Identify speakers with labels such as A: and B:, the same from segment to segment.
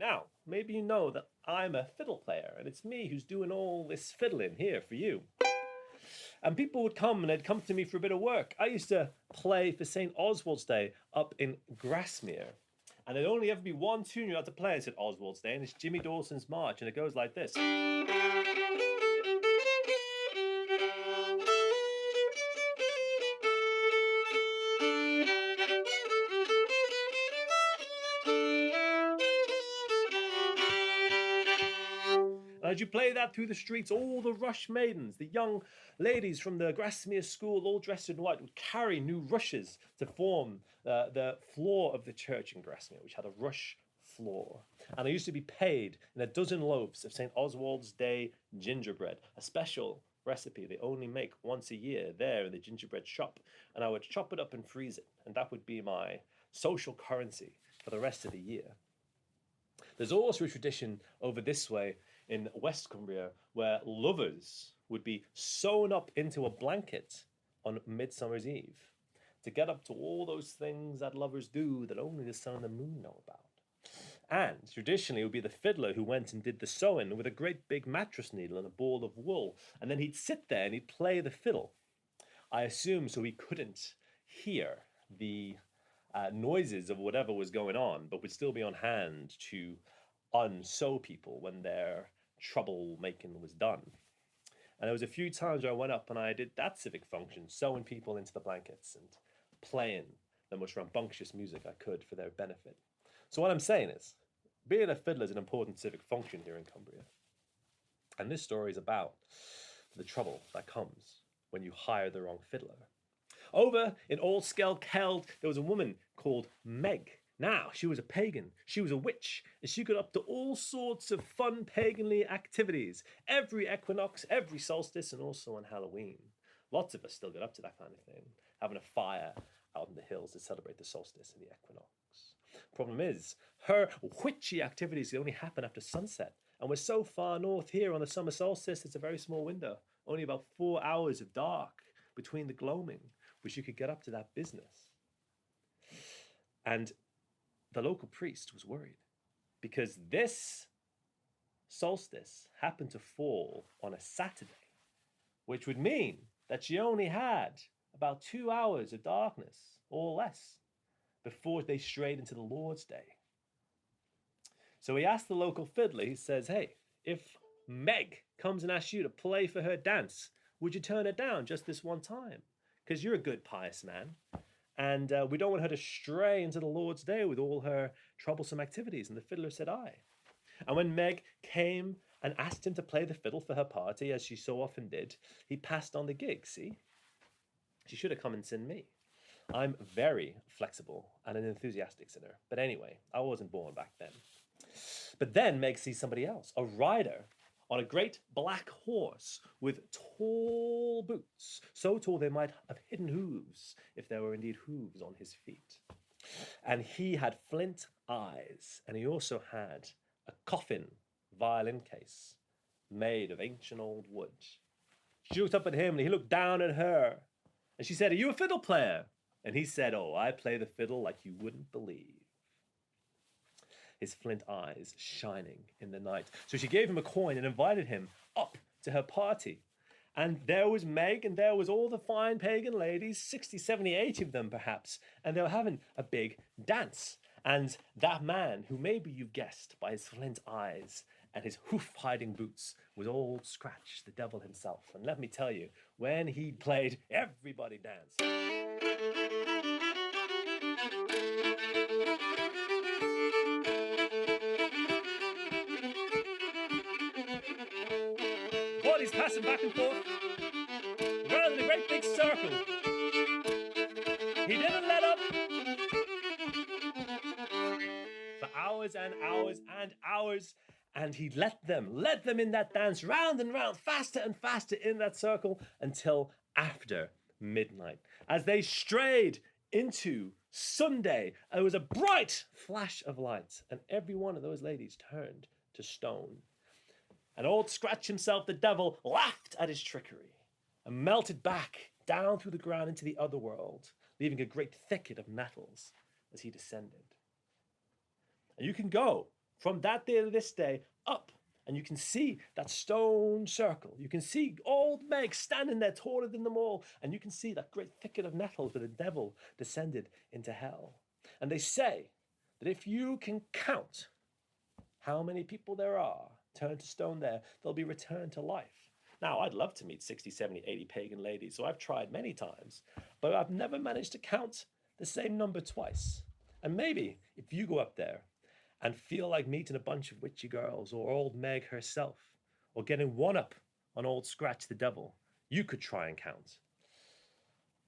A: Now, maybe you know that I'm a fiddle player, and it's me who's doing all this fiddling here for you. And people would come and they'd come to me for a bit of work. I used to play for St. Oswald's Day up in Grasmere. And there'd only ever be one tune you had to play at St. Oswald's Day, and it's Jimmy Dawson's March, and it goes like this. And as you play that through the streets, all the rush maidens, the young ladies from the Grasmere school, all dressed in white, would carry new rushes to form the floor of the church in Grasmere, which had a rush floor. And I used to be paid in a dozen loaves of St. Oswald's Day gingerbread, a special recipe they only make once a year there in the gingerbread shop. And I would chop it up and freeze it, and that would be my social currency for the rest of the year. There's also a tradition over this way in West Cumbria where lovers would be sewn up into a blanket on Midsummer's Eve to get up to all those things that lovers do that only the sun and the moon know about. And traditionally, it would be the fiddler who went and did the sewing with a great big mattress needle and a ball of wool, and then he'd sit there and he'd play the fiddle. I assume so he couldn't hear the noises of whatever was going on, but would still be on hand to unsew people when their troublemaking was done. And there was a few times where I went up and I did that civic function, sewing people into the blankets and playing the most rambunctious music I could for their benefit. So what I'm saying is, being a fiddler is an important civic function here in Cumbria. And this story is about the trouble that comes when you hire the wrong fiddler. Over in Old Tale Telt, there was a woman called Meg. Now, she was a pagan, she was a witch, and she got up to all sorts of fun paganly activities, every equinox, every solstice, and also on Halloween. Lots of us still get up to that kind of thing, having a fire out in the hills to celebrate the solstice and the equinox. Problem is, her witchy activities only happen after sunset, and we're so far north here on the summer solstice, it's a very small window, only about 4 hours of dark between the gloaming, which you could get up to that business. And the local priest was worried because this solstice happened to fall on a Saturday, which would mean that she only had about 2 hours of darkness or less before they strayed into the Lord's Day. So he asked the local fiddler, he says, hey, if Meg comes and asks you to play for her dance, would you turn it down just this one time? Because you're a good, pious man. And we don't want her to stray into the Lord's Day with all her troublesome activities. And the fiddler said, aye. And when Meg came and asked him to play the fiddle for her party, as she so often did, he passed on the gig, see? She should have come and seen me. I'm very flexible and an enthusiastic sinner. But anyway, I wasn't born back then. But then Meg sees somebody else, a rider on a great black horse with tall boots, so tall they might have hidden hooves, if there were indeed hooves on his feet. And he had flint eyes, and he also had a coffin violin case made of ancient old wood. She looked up at him, and he looked down at her, and she said, are you a fiddle player? And he said, oh, I play the fiddle like you wouldn't believe. His flint eyes shining in the night. So she gave him a coin and invited him up to her party. And there was Meg, and there was all the fine pagan ladies, 60, 70, 80 of them perhaps, and they were having a big dance. And that man, who maybe you've guessed by his flint eyes and his hoof-hiding boots, was old Scratch, the devil himself. And let me tell you, when he played, everybody danced. Bodies passing back and forth, round in a great big circle. He didn't let up for hours and hours and hours, and he led them in that dance, round and round, faster and faster in that circle until after midnight. As they strayed into Sunday, there was a bright flash of light, and every one of those ladies turned to stone. And old Scratch himself, the devil, laughed at his trickery and melted back down through the ground into the other world, leaving a great thicket of nettles as he descended. And you can go from that day to this day, up. And you can see that stone circle. You can see old Meg standing there taller than them all. And you can see that great thicket of nettles where the devil descended into hell. And they say that if you can count how many people there are turned to stone there, they'll be returned to life. Now, I'd love to meet 60, 70, 80 pagan ladies, so I've tried many times, but I've never managed to count the same number twice. And maybe if you go up there and feel like meeting a bunch of witchy girls or old Meg herself, or getting one up on old Scratch the Devil, you could try and count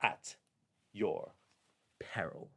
A: at your peril.